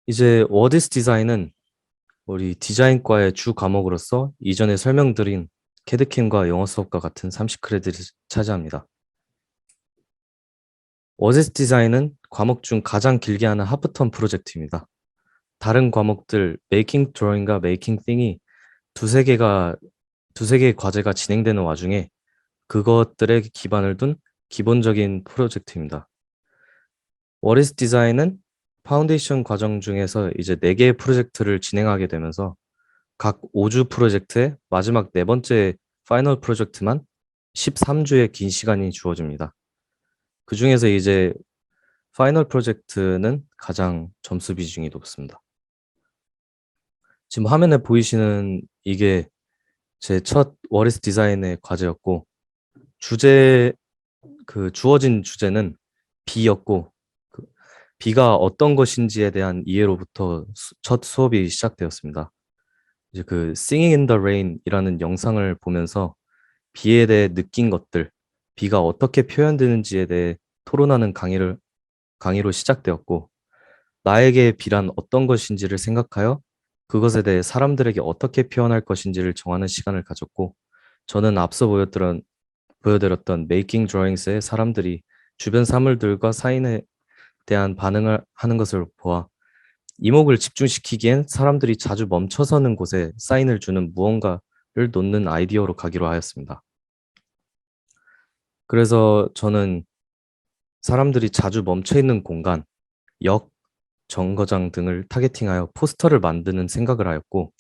이제 워디스 디자인은 우리 디자인과의 주 과목으로서 이전에 설명드린 캐드캠과 영어 수업과 같은 30크레딧을 차지합니다. 워디스 디자인은 과목 중 가장 길게 하는 하프텀 프로젝트입니다. 다른 과목들 메이킹 드로잉과 메이킹 띵이 두세 개의 과제가 진행되는 와중에 그것들의 기반을 둔 기본적인 프로젝트입니다. 워디스 디자인은 파운데이션 과정 중에서 이제 4개의 프로젝트를 진행하게 되면서 각 5주 프로젝트의 마지막 네 번째 파이널 프로젝트만 13주의 긴 시간이 주어집니다. 그 중에서 이제 파이널 프로젝트는 가장 점수 비중이 높습니다. 지금 화면에 보이시는 이게 제 첫 워리스 디자인의 과제였고, 주제, 주어진 주제는 비였고, 그 비가 어떤 것인지에 대한 이해로부터 첫 수업이 시작되었습니다. 이제 그 Singing in the Rain이라는 영상을 보면서 비에 대해 느낀 것들, 비가 어떻게 표현되는지에 대해 토론하는 강의로 시작되었고, 나에게 비란 어떤 것인지를 생각하여 그것에 대해 사람들에게 어떻게 표현할 것인지를 정하는 시간을 가졌고, 저는 앞서 보여드렸던 메이킹 드로잉스의 사람들이 주변 사물들과 사인에 대한 반응을 하는 것을 보아 이목을 집중시키기엔 사람들이 자주 멈춰서는 곳에 사인을 주는 무언가를 놓는 아이디어로 가기로 하였습니다. 그래서 저는 사람들이 자주 멈춰 있는 공간, 역, 정거장 등을 타겟팅하여 포스터를 만드는 생각을 하였고,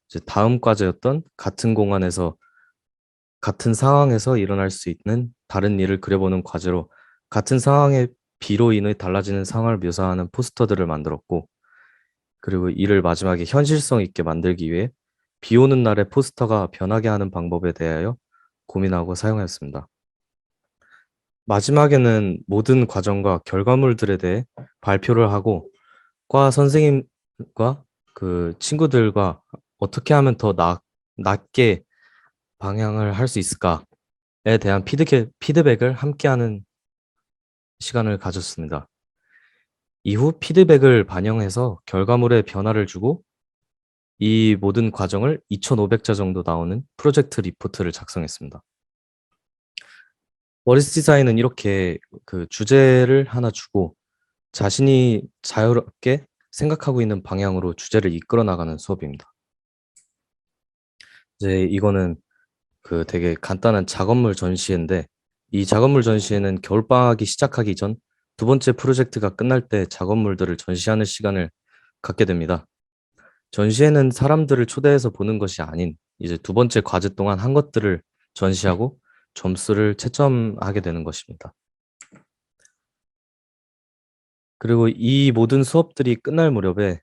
이제 다음 과제였던 같은 상황에서 일어날 수 있는 다른 일을 그려보는 과제로 같은 상황의 비로 인해 달라지는 상황을 묘사하는 포스터들을 만들었고, 그리고 이를 마지막에 현실성 있게 만들기 위해 비 오는 날의 포스터가 변하게 하는 방법에 대하여 고민하고 사용하였습니다. 마지막에는 모든 과정과 결과물들에 대해 발표를 하고 과 선생님과 그 친구들과 어떻게 하면 더 낮게 방향을 할 수 있을까에 대한 피드백을 함께하는 시간을 가졌습니다. 이후 피드백을 반영해서 결과물에 변화를 주고 이 모든 과정을 2,500자 정도 나오는 프로젝트 리포트를 작성했습니다. 워리스 디자인은 이렇게 그 주제를 하나 주고 자신이 자유롭게 생각하고 있는 방향으로 주제를 이끌어 나가는 수업입니다. 이제 이거는 그 되게 간단한 작업물 전시회인데 이 작업물 전시회는 겨울방학이 시작하기 전 두 번째 프로젝트가 끝날 때 작업물들을 전시하는 시간을 갖게 됩니다. 전시회는 사람들을 초대해서 보는 것이 아닌 이제 두 번째 과제 동안 한 것들을 전시하고 점수를 채점하게 되는 것입니다. 그리고 이 모든 수업들이 끝날 무렵에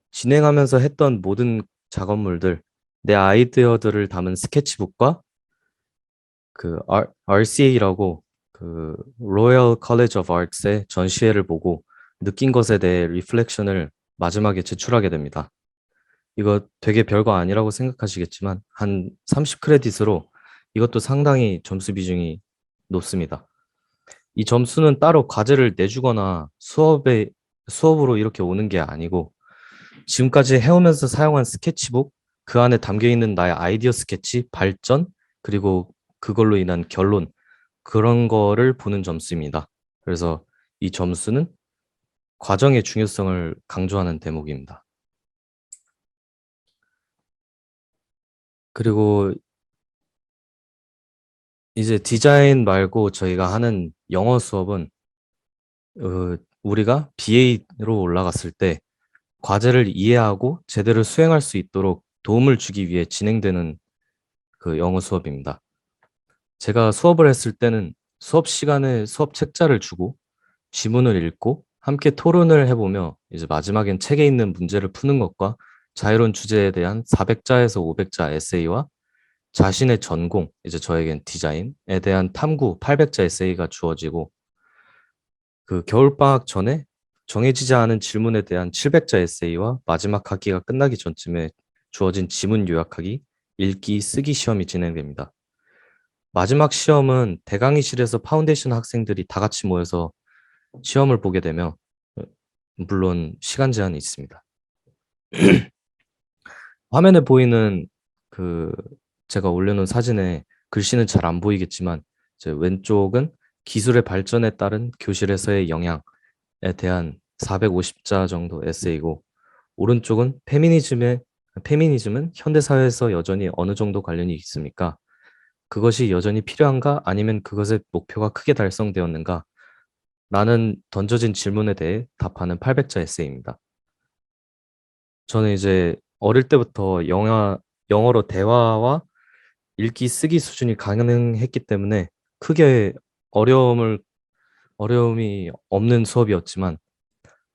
진행하면서 했던 모든 작업물들, 내 아이디어들을 담은 스케치북과 RCA라고 그 Royal College of Arts의 전시회를 보고 느낀 것에 대해 리플렉션을 마지막에 제출하게 됩니다. 이거 되게 별거 아니라고 생각하시겠지만 한 30크레딧으로 이것도 상당히 점수 비중이 높습니다. 이 점수는 따로 과제를 내주거나 수업으로 이렇게 오는 게 아니고 지금까지 해오면서 사용한 스케치북, 그 안에 담겨 있는 나의 아이디어 스케치, 발전, 그리고 그걸로 인한 결론, 그런 거를 보는 점수입니다. 그래서 이 점수는 과정의 중요성을 강조하는 대목입니다. 그리고 이제 디자인 말고 저희가 하는 영어 수업은 우리가 BA로 올라갔을 때 과제를 이해하고 제대로 수행할 수 있도록 도움을 주기 위해 진행되는 그 영어 수업입니다. 제가 수업을 했을 때는 수업 시간에 수업 책자를 주고 지문을 읽고 함께 토론을 해보며 이제 마지막엔 책에 있는 문제를 푸는 것과 자유로운 주제에 대한 400자에서 500자 에세이와 자신의 전공, 이제 저에겐 디자인에 대한 탐구 800자 에세이가 주어지고 그 겨울방학 전에 정해지지 않은 질문에 대한 700자 에세이와 마지막 학기가 끝나기 전쯤에 주어진 지문 요약하기, 읽기, 쓰기 시험이 진행됩니다. 마지막 시험은 대강의실에서 파운데이션 학생들이 다 같이 모여서 시험을 보게 되며 물론 시간 제한이 있습니다. 화면에 보이는 그 제가 올려놓은 사진에 글씨는 잘 안 보이겠지만 이제 왼쪽은 기술의 발전에 따른 교실에서의 영향에 대한 450자 정도 에세이고 오른쪽은 페미니즘은 현대 사회에서 여전히 어느 정도 관련이 있습니까? 그것이 여전히 필요한가? 아니면 그것의 목표가 크게 달성되었는가? 라는 던져진 질문에 대해 답하는 800자 에세이입니다. 저는 이제 어릴 때부터 영어로 대화와 읽기, 쓰기 수준이 가능했기 때문에 크게 어려움을, 어려움이 없는 수업이었지만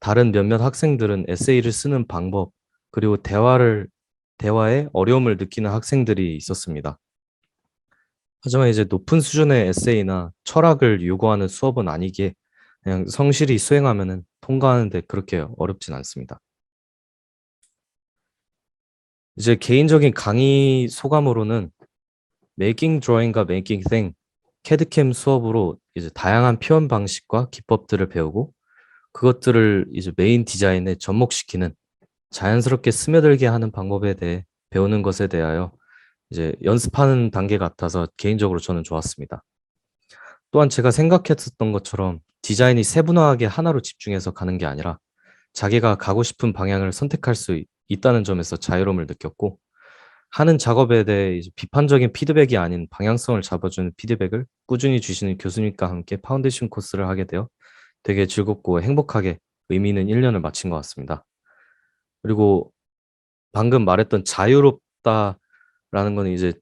다른 몇몇 학생들은 에세이를 쓰는 방법, 그리고 대화에 어려움을 느끼는 학생들이 있었습니다. 하지만 이제 높은 수준의 에세이나 철학을 요구하는 수업은 아니기에 그냥 성실히 수행하면은 통과하는데 그렇게 어렵진 않습니다. 이제 개인적인 강의 소감으로는 메이킹 드로잉과 메이킹 땡, 캐드캠 수업으로 이제 다양한 표현 방식과 기법들을 배우고 그것들을 이제 메인 디자인에 접목시키는 자연스럽게 스며들게 하는 방법에 대해 배우는 것에 대하여 이제 연습하는 단계 같아서 개인적으로 저는 좋았습니다. 또한 제가 생각했었던 것처럼 디자인이 세분화하게 하나로 집중해서 가는 게 아니라 자기가 가고 싶은 방향을 선택할 수 있다는 점에서 자유로움을 느꼈고 하는 작업에 대해 이제 비판적인 피드백이 아닌 방향성을 잡아주는 피드백을 꾸준히 주시는 교수님과 함께 파운데이션 코스를 하게 되어 되게 즐겁고 행복하게 의미 있는 1년을 마친 것 같습니다. 그리고 방금 말했던 자유롭다라는 건 이제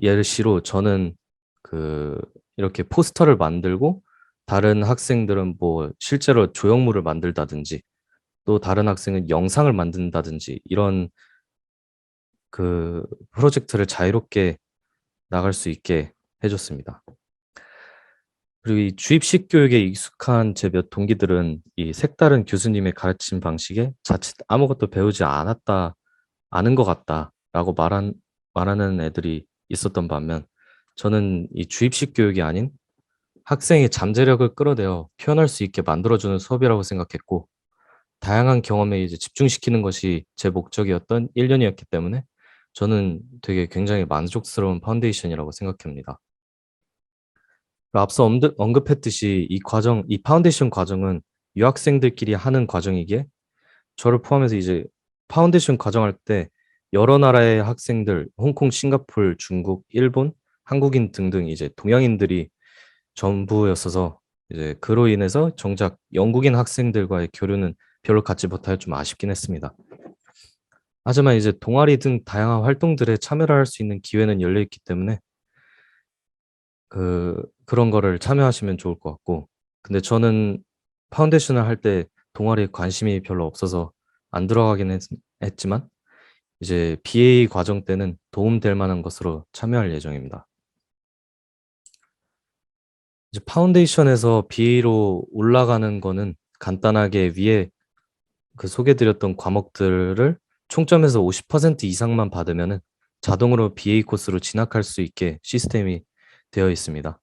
예시로 저는 그 이렇게 포스터를 만들고 다른 학생들은 뭐 실제로 조형물을 만들다든지 또 다른 학생은 영상을 만든다든지 이런 그 프로젝트를 자유롭게 나갈 수 있게 해줬습니다. 그리고 이 주입식 교육에 익숙한 제 몇 동기들은 이 색다른 교수님의 가르침 방식에 자칫 아무것도 배우지 않은 것 같다라고 말하는 애들이 있었던 반면 저는 이 주입식 교육이 아닌 학생의 잠재력을 끌어내어 표현할 수 있게 만들어주는 수업이라고 생각했고 다양한 경험에 이제 집중시키는 것이 제 목적이었던 1년이었기 때문에 저는 되게 굉장히 만족스러운 파운데이션이라고 생각합니다. 앞서 언급했듯이 이 파운데이션 과정은 유학생들끼리 하는 과정이기에 저를 포함해서 이제 파운데이션 과정할 때 여러 나라의 학생들, 홍콩, 싱가포르, 중국, 일본, 한국인 등등 이제 동양인들이 전부였어서 이제 그로 인해서 정작 영국인 학생들과의 교류는 별로 갖지 못하여 좀 아쉽긴 했습니다. 하지만 이제 동아리 등 다양한 활동들에 참여를 할 수 있는 기회는 열려 있기 때문에 그런 거를 참여하시면 좋을 것 같고 근데 저는 파운데이션을 할 때 동아리에 관심이 별로 없어서 안 들어가긴 했지만 이제 BA 과정 때는 도움될 만한 것으로 참여할 예정입니다. 이제 파운데이션에서 BA로 올라가는 거는 간단하게 위에 그 소개드렸던 과목들을 총점에서 50% 이상만 받으면은 자동으로 BA 코스로 진학할 수 있게 시스템이 되어 있습니다.